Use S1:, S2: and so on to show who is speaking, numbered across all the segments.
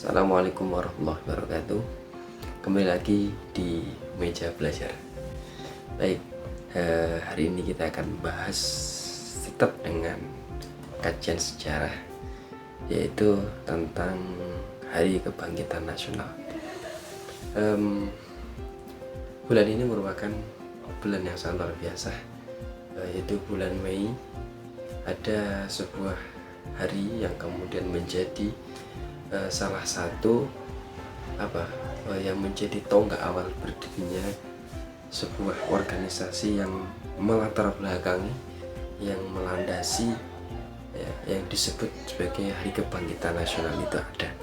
S1: Assalamualaikum warahmatullahi wabarakatuh. Kembali lagi di meja belajar. Baik, hari ini kita akan bahas tetap dengan kajian sejarah, yaitu tentang Hari Kebangkitan Nasional. Bulan ini merupakan bulan yang sangat luar biasa, yaitu bulan Mei. Ada sebuah hari yang kemudian menjadi salah satu yang menjadi tonggak awal berdirinya sebuah organisasi yang melatar belakangi, yang melandasi yang disebut sebagai Hari Kebangkitan Nasional itu ada.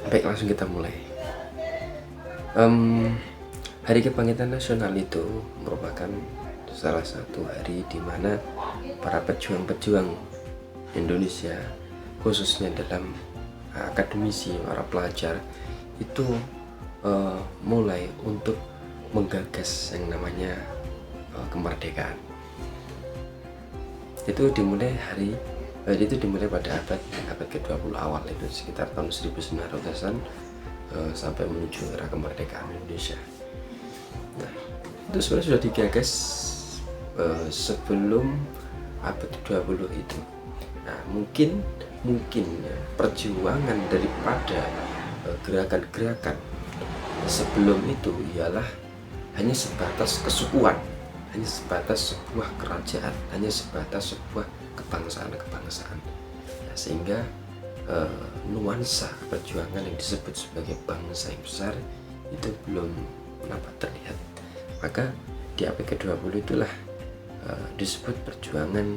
S1: Baik, langsung kita mulai. Hari Kebangkitan Nasional itu merupakan salah satu hari di mana para pejuang-pejuang Indonesia, khususnya dalam akademisi, para pelajar itu mulai untuk menggagas yang namanya kemerdekaan. Itu dimulai pada abad ke-20 awal, itu sekitar tahun 1900-an sampai menuju era kemerdekaan Indonesia. Nah, itu sebenarnya sudah digagas sebelum abad ke-20 itu. Nah, mungkin ya, perjuangan daripada gerakan-gerakan sebelum itu ialah hanya sebatas kesukuan, hanya sebatas sebuah kerajaan, hanya sebatas sebuah kebangsaan. Ya, sehingga nuansa perjuangan yang disebut sebagai bangsa yang besar itu belum dapat terlihat. Maka di abad ke-20 itulah disebut perjuangan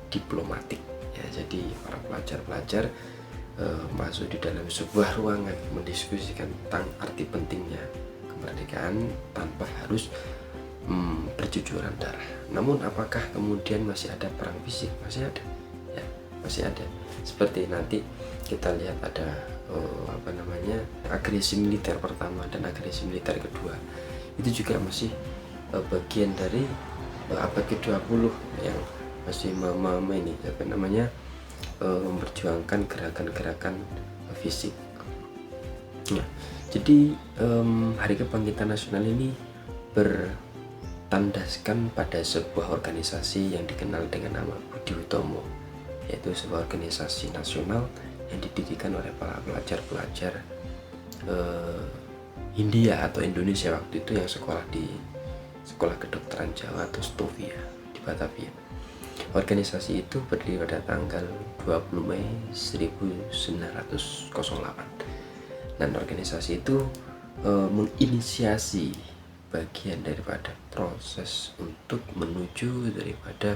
S1: diplomatik. Ya, jadi para pelajar-pelajar masuk di dalam sebuah ruangan mendiskusikan tentang arti pentingnya kemerdekaan tanpa harus bercucuran darah. Namun apakah kemudian masih ada perang fisik? Masih ada, ya, masih ada. Seperti nanti kita lihat ada agresi militer pertama dan agresi militer kedua. Itu juga masih bagian dari abad ke-20 yang masih memperjuangkan gerakan-gerakan fisik. Nah, jadi Hari Kebangkitan Nasional ini bertandaskan pada sebuah organisasi yang dikenal dengan nama Budi Utomo, yaitu sebuah organisasi nasional yang didirikan oleh para pelajar-pelajar Hindia atau Indonesia waktu itu yang sekolah di Sekolah Kedokteran Jawa atau Stovia di Batavia. Organisasi itu berdiri pada tanggal 20 Mei 1908 dan organisasi itu menginisiasi bagian daripada proses untuk menuju daripada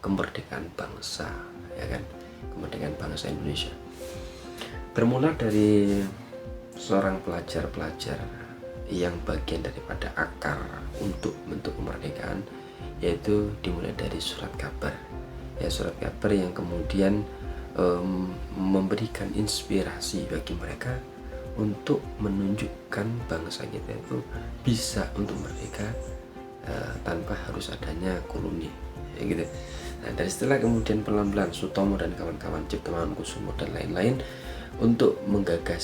S1: kemerdekaan bangsa, ya kan, kemerdekaan bangsa Indonesia. Bermula dari seorang pelajar-pelajar yang bagian daripada akar untuk bentuk kemerdekaan, yaitu dimulai dari surat kabar. Ya, surat kabar yang kemudian memberikan inspirasi bagi mereka untuk menunjukkan bangsa kita itu bisa untuk merdeka tanpa harus adanya koloni, ya gitu. Nah, dari setelah kemudian pelan-pelan Sutomo dan kawan-kawan, Cipto Mangunkusumo dan lain-lain untuk menggagas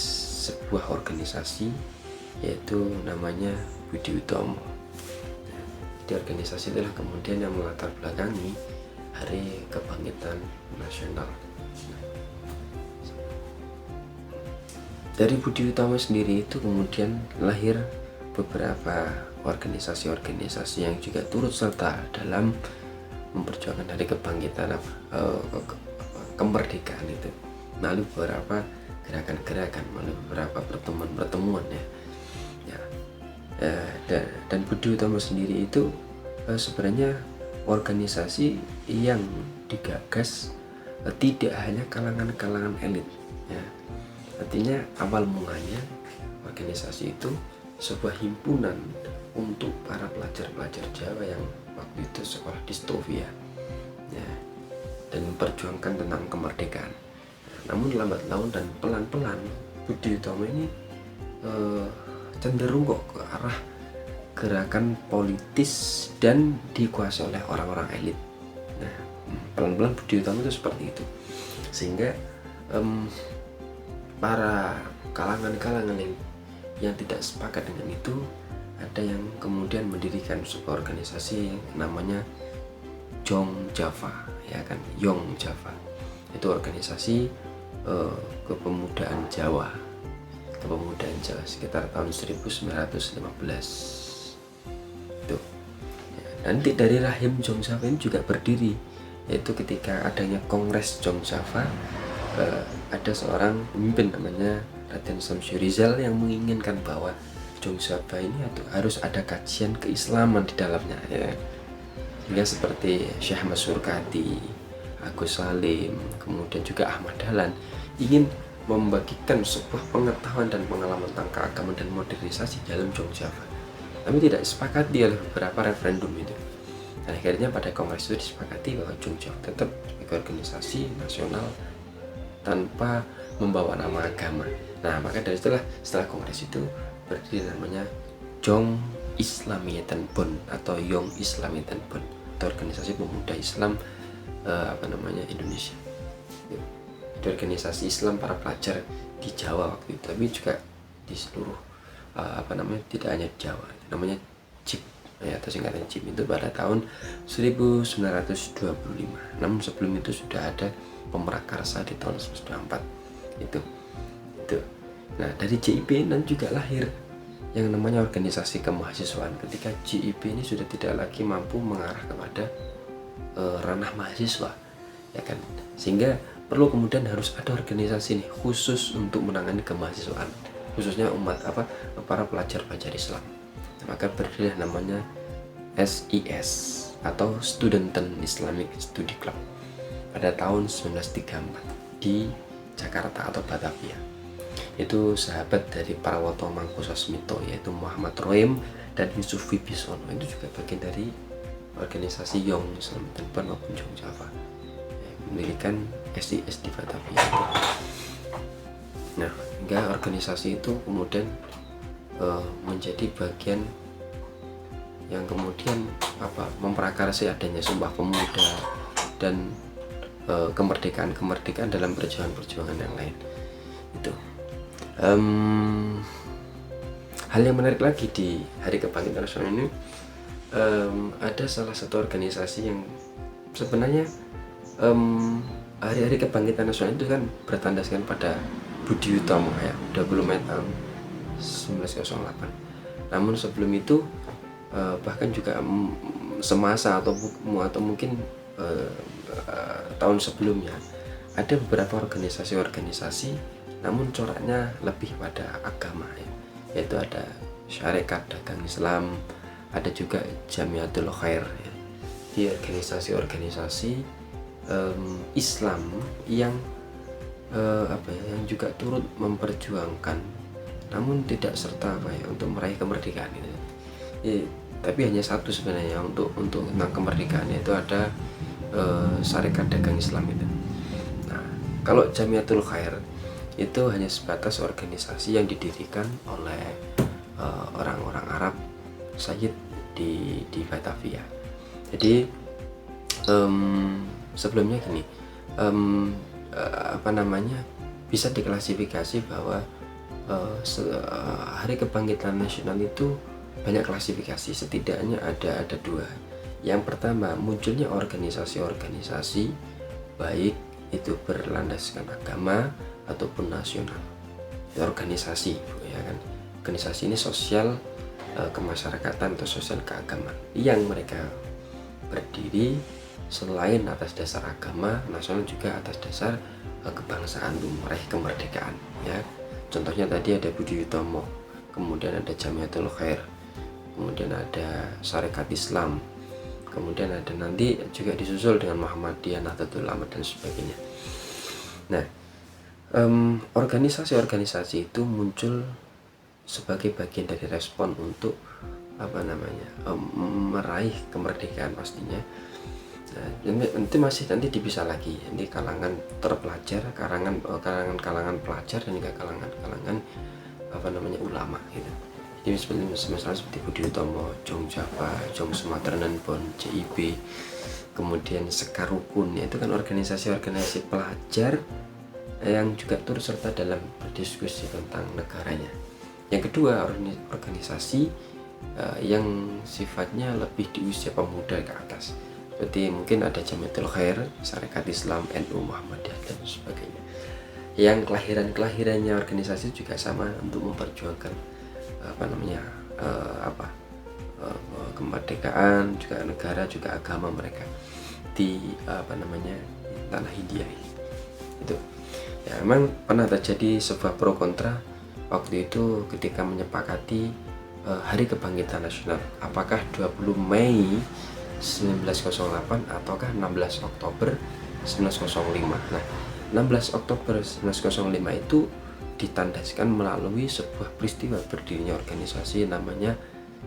S1: sebuah organisasi, yaitu namanya Budi Utomo. Di organisasi itulah kemudian yang melatar belakangi Hari Kebangkitan Nasional. Dari Budi Utomo sendiri itu kemudian lahir beberapa organisasi-organisasi yang juga turut serta dalam memperjuangkan Hari Kebangkitan kemerdekaan itu, melalui beberapa gerakan-gerakan, melalui beberapa pertemuan-pertemuan, ya. Dan Budi Utomo sendiri itu sebenarnya organisasi yang digagas tidak hanya kalangan-kalangan elit, ya. Artinya awal mulanya organisasi itu sebuah himpunan untuk para pelajar-pelajar Jawa yang waktu itu sekolah di Stovia, ya, dan memperjuangkan tentang kemerdekaan. Namun lambat laun dan pelan-pelan Budi Utomo ini cenderung kok ke arah gerakan politis dan dikuasai oleh orang-orang elit. Nah, pelan-pelan Budi Utomo itu seperti itu, sehingga para kalangan-kalangan yang tidak sepakat dengan itu, ada yang kemudian mendirikan sebuah organisasi yang namanya Yong Java, ya kan, Yong Java. Itu organisasi kepemudaan Jawa sekitar tahun 1915 itu. Nanti dari rahim Yong Java ini juga berdiri, yaitu ketika adanya Kongres Yong Java, ada seorang pemimpin namanya Raden Syamsur Rizal yang menginginkan bahwa Yong Java ini harus ada kajian keislaman di dalamnya, ya. Sehingga seperti Syekh Mansur Kadi, Agus Salim, kemudian juga Ahmad Dahlan ingin membagikan sebuah pengetahuan dan pengalaman tentang keagamaan dan modernisasi dalam Yong Java. Tapi tidak disepakati oleh beberapa referendum itu. Nah, akhirnya pada kongres itu disepakati bahwa Yong Java tetap sebagai organisasi nasional tanpa membawa nama agama. Nah, maka dari setelah kongres itu berdiri namanya Yong Islamiyatan Bond atau Yong Islamiyatan Bond, atau organisasi pemuda Islam Indonesia. Itu organisasi Islam para pelajar di Jawa waktu itu, tapi juga di seluruh tidak hanya di Jawa. Namanya JIP, atau singkatan JIP itu pada tahun 1925. Namun sebelum itu sudah ada Pemrakarsa di tahun 1924 itu. Nah, dari JIP dan juga lahir yang namanya organisasi kemahasiswaan ketika JIP ini sudah tidak lagi mampu mengarah kepada ranah mahasiswa, ya kan, sehingga perlu kemudian harus ada organisasi nih khusus untuk menangani kemahasiswaan, khususnya para pelajar-pelajar Islam. Maka berdirilah namanya SIS atau Studenten Islamic Study Club pada tahun 1934 di Jakarta atau Batavia. Itu sahabat dari Prawoto Mangkusasmito, yaitu Muhammad Roim dan Yusuf Wibisono, itu juga bagian dari organisasi Yong Islamiyatan Bond maupun Yong Java, mendirikan SIS di Batavia. Nah, hingga organisasi itu kemudian menjadi bagian yang kemudian memprakarsai adanya Sumpah Pemuda dan kemerdekaan dalam perjuangan yang lain itu. Hal yang menarik lagi di Hari Kebangkitan Nasional ini, ada salah satu organisasi yang sebenarnya Hari Kebangkitan Nasional itu kan bertandaskan pada Budi Utomo, ya, 20 Mei tahun 1908. Namun sebelum itu bahkan juga semasa atau mungkin tahun sebelumnya ada beberapa organisasi namun coraknya lebih pada agama, ya. Yaitu ada Syarikat Dagang Islam, ada juga Jamiatul Khair, ya. Di organisasi Islam yang yang juga turut memperjuangkan namun tidak serta untuk meraih kemerdekaan gitu. Tapi hanya satu sebenarnya untuk tentang kemerdekaan, yaitu ada Syarikat Dagang Islam itu. Nah, kalau Jamiatul Khair itu hanya sebatas organisasi yang didirikan oleh orang-orang Arab Sayyid di Batavia. Jadi sebelumnya gini, bisa diklasifikasi bahwa Hari Kebangkitan Nasional itu banyak klasifikasi, setidaknya ada dua. Yang pertama, munculnya organisasi-organisasi baik itu berlandaskan agama ataupun nasional, organisasi, ya kan. Organisasi ini sosial kemasyarakatan atau sosial keagamaan yang mereka berdiri selain atas dasar agama nasional juga atas dasar kebangsaan untuk meraih kemerdekaan, ya. Contohnya tadi ada Budi Utomo, kemudian ada Jamiatul Khair, kemudian ada Syarikat Islam, kemudian ada nanti juga disusul dengan Muhammadiyah, Nahdlatul Ulama dan sebagainya. Nah, organisasi-organisasi itu muncul sebagai bagian dari respon untuk meraih kemerdekaan pastinya. Nah, nanti dipisah lagi, ini kalangan terpelajar, kalangan pelajar dan juga kalangan ulama gitu. Jadi seperti Budi Utomo, Yong Java, Yong Islamiyatan Bond, JIP, kemudian Sekar Rukun, itu kan organisasi-organisasi pelajar yang juga turut serta dalam berdiskusi tentang negaranya. Yang kedua, organisasi yang sifatnya lebih di usia pemuda ke atas, seperti mungkin ada Jamiatul Khair, Sarekat Islam, NU, Muhammadiyah dan sebagainya, yang kelahirannya organisasi juga sama untuk memperjuangkan kemerdekaan juga negara juga agama mereka di tanah Hindia ini. Itu ya, memang pernah terjadi sebuah pro kontra waktu itu ketika menyepakati Hari Kebangkitan Nasional, apakah 20 Mei 1908 ataukah 16 Oktober 1905. Nah, 16 Oktober 1905 itu ditandaskan melalui sebuah peristiwa berdirinya organisasi namanya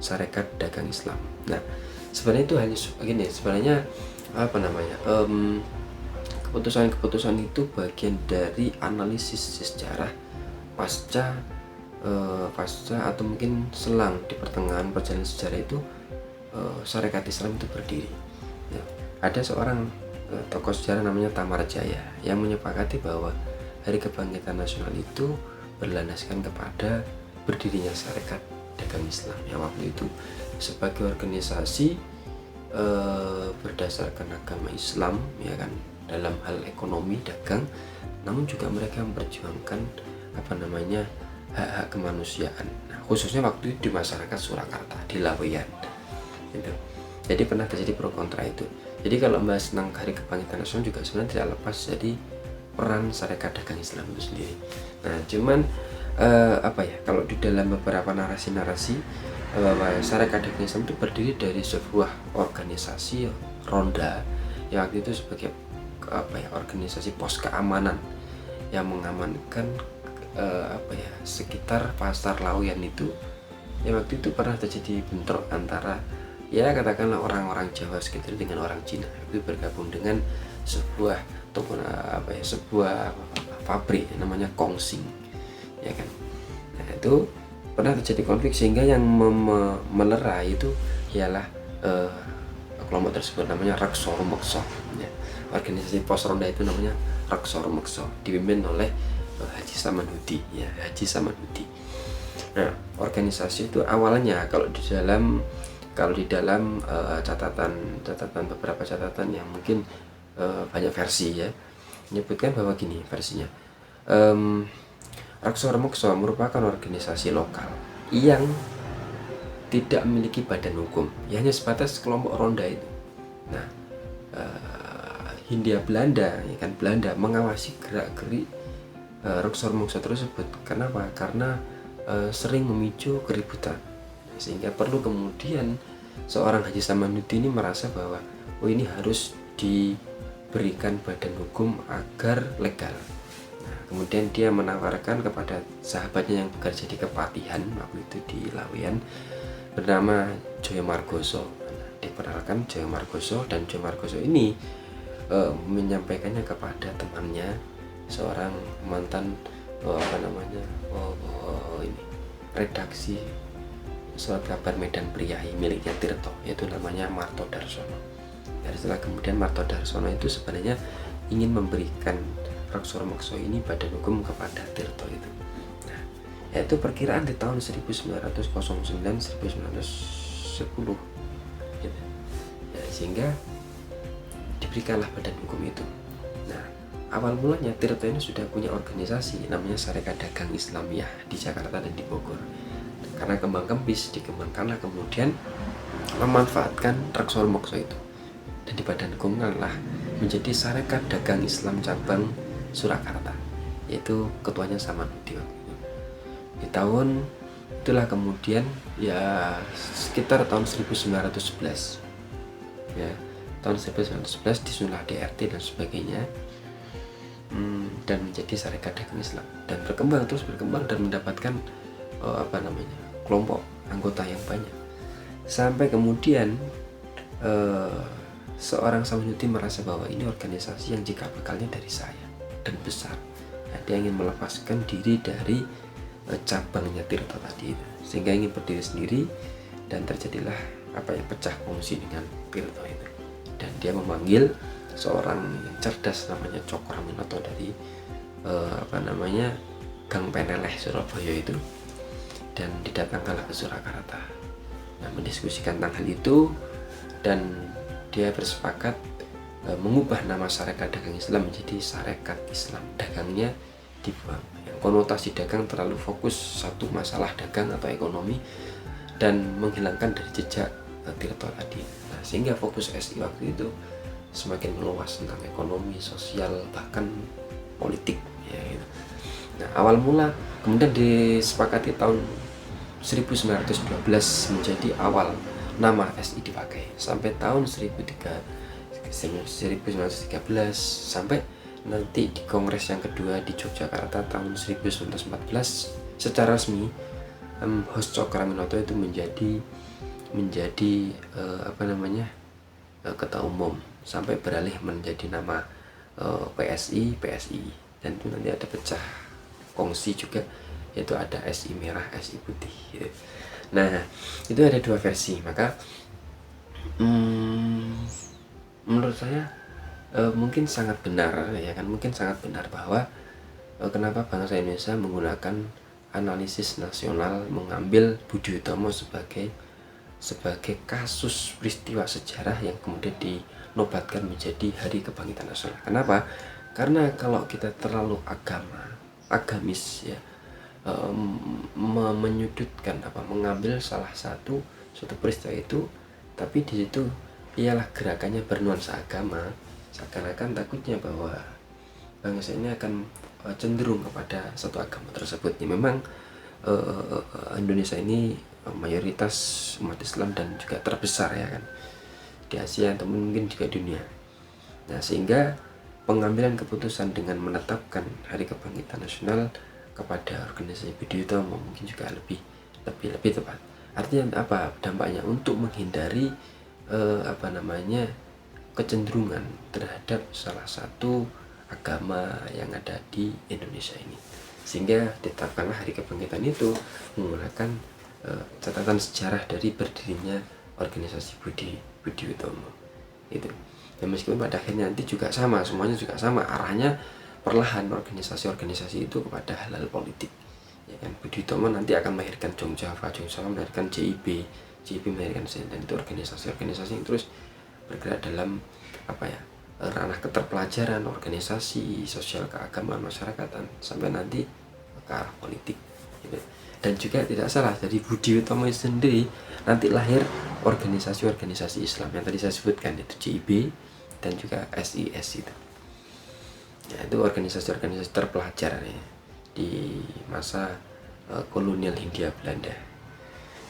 S1: Sarekat Dagang Islam. Nah, sebenarnya itu hanya begini, sebenarnya keputusan-keputusan itu bagian dari analisis sejarah pasca atau mungkin selang di pertengahan perjalanan sejarah itu Sarekat Islam itu berdiri. Ya, ada seorang tokoh sejarah namanya Tamarjaya yang menyepakati bahwa Hari Kebangkitan Nasional itu berlandaskan kepada berdirinya Sarekat Dagang Islam yang waktu itu sebagai organisasi berdasarkan agama Islam, ya kan, dalam hal ekonomi dagang, namun juga mereka memperjuangkan hak-hak kemanusiaan. Nah, khususnya waktu itu di masyarakat Surakarta, di Laweyan gitu. Jadi pernah terjadi pro kontra itu. Jadi kalau membahas tentang Hari Kebangkitan Nasional juga sebenarnya tidak lepas jadi peran Sarekat Dagang Islam itu sendiri. Nah, cuman kalau di dalam beberapa narasi-narasi bahwa Sarekat Dagang Islam itu berdiri dari sebuah organisasi ronda yang waktu itu sebagai organisasi pos keamanan yang mengamankan sekitar pasar Laweyan itu. Ya, waktu itu pernah terjadi bentrok antara, ya katakanlah, orang-orang Jawa sekitar dengan orang Cina. Itu bergabung dengan sebuah pabrik namanya Kongsing, ya kan. Nah, itu pernah terjadi konflik sehingga yang melerai itu ialah kelompok tersebut namanya Raksor Mekso, ya. Organisasi pos ronda itu namanya Raksor Mekso, dipimpin oleh Haji Samanhudi, ya, Haji Samanhudi. Nah, organisasi itu awalnya kalau di dalam beberapa catatan yang mungkin banyak versi, ya, menyebutkan bahwa gini versinya. Raksor Mekso merupakan organisasi lokal yang tidak memiliki badan hukum, ya, hanya sebatas kelompok ronda itu. Nah, Hindia Belanda, ya kan, Belanda mengawasi gerak-gerik Raksor Mekso tersebut. Kenapa? Karena sering memicu keributan, sehingga perlu kemudian seorang Haji Samanhudi ini merasa bahwa ini harus diberikan badan hukum agar legal. Nah, kemudian dia menawarkan kepada sahabatnya yang bekerja di Kepatihan waktu itu di Laweyan bernama Joyo Margoso. Diperkenalkan Joyo Margoso, dan Joyo Margoso ini menyampaikannya kepada temannya, seorang mantan redaksi surat kabar Medan Priyayi miliknya Tirto, yaitu namanya Marto Darsono. Dan setelah kemudian Marto Darsono itu sebenarnya ingin memberikan Raksor Mekso ini badan hukum kepada Tirto itu. Nah, yaitu perkiraan di tahun 1909-1910 gitu. Ya, sehingga diberikanlah badan hukum itu. Nah, awal mulanya Tirto ini sudah punya organisasi namanya Sarekat Dagang Islamiyah di Jakarta dan di Bogor. Karena kembang kempis dikembangkanlah kemudian memanfaatkan Raksor Mekso itu, dan di badan hukumkanlah menjadi Sarekat Dagang Islam cabang Surakarta, yaitu ketuanya Samanhudi. Di tahun itulah kemudian, ya, sekitar tahun 1911, ya, tahun 1911 disunlah DRT dan sebagainya, dan menjadi Sarekat Dagang Islam, dan berkembang dan mendapatkan kelompok anggota yang banyak, sampai kemudian seorang Samanhudi merasa bahwa ini organisasi yang cikal bakalnya dari saya dan besar. Nah, dia ingin melepaskan diri dari cabangnya Tirto tadi itu, sehingga ingin berdiri sendiri, dan terjadilah pecah kongsi dengan Tirto itu. Dan dia memanggil seorang yang cerdas namanya Cokro Aminoto dari Gang Peneleh Surabaya itu, dan didatangkanlah ke Surakarta. Nah, mendiskusikan tentang hal itu, dan dia bersepakat mengubah nama Sarekat Dagang Islam menjadi Sarekat Islam. Dagangnya dibuang, yang konotasi dagang terlalu fokus satu masalah dagang atau ekonomi dan menghilangkan dari jejak Tirto tadi. Nah, sehingga fokus SI waktu itu semakin meluas tentang ekonomi, sosial, bahkan politik ya gitu. Nah, awal mula kemudian disepakati tahun 1912 menjadi awal nama SI dipakai sampai tahun 1913, sampai nanti di Kongres yang kedua di Yogyakarta tahun 1914 secara resmi Hos Cokraminoto itu menjadi ketua umum, sampai beralih menjadi nama PSI, dan itu nanti ada pecah kongsi juga, yaitu ada SI merah, SI putih gitu. Nah, itu ada dua versi. Maka menurut saya mungkin sangat benar ya kan, mungkin sangat benar bahwa kenapa bangsa Indonesia menggunakan analisis nasional, mengambil Budi Utomo sebagai kasus peristiwa sejarah yang kemudian dinobatkan menjadi Hari Kebangkitan Nasional. Kenapa? Karena kalau kita terlalu agamis ya, menyudutkan mengambil salah satu peristiwa itu, tapi di situ ialah gerakannya bernuansa agama, seakan-akan takutnya bahwa bangsa ini akan cenderung kepada satu agama tersebut. Ya, memang Indonesia ini mayoritas umat Islam dan juga terbesar ya kan di Asia atau mungkin juga dunia. Nah, sehingga pengambilan keputusan dengan menetapkan Hari Kebangkitan Nasional kepada organisasi Budi Utomo mungkin juga lebih tepat. Artinya apa dampaknya? Untuk menghindari kecenderungan terhadap salah satu agama yang ada di Indonesia ini, sehingga ditetapkanlah Hari Kebangkitan itu menggunakan catatan sejarah dari berdirinya organisasi Budi Utomo itu. Dan meskipun pada akhirnya nanti juga sama, semuanya juga sama arahnya, perlahan organisasi-organisasi itu kepada hal-hal politik ya kan. Budi Utomo nanti akan melahirkan Jong Java melahirkan JIB melahirkan dan itu organisasi-organisasi yang terus bergerak dalam ranah keterpelajaran, organisasi sosial, keagamaan, masyarakatan, sampai nanti ke arah politik gitu. Dan juga tidak salah, dari Budi Utomo sendiri nanti lahir organisasi-organisasi Islam yang tadi saya sebutkan, itu JIB dan juga SIS itu ya, itu organisasi-organisasi terpelajar ya, di masa kolonial Hindia Belanda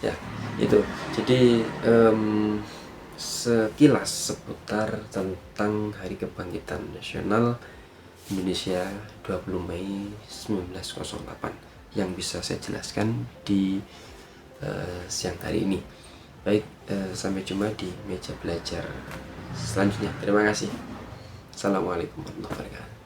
S1: ya. Itu jadi sekilas seputar tentang Hari Kebangkitan Nasional Indonesia 20 Mei 1908 yang bisa saya jelaskan di siang hari ini. Baik, sampai jumpa di meja belajar selanjutnya. Terima kasih. Assalamualaikum warahmatullahi wabarakatuh.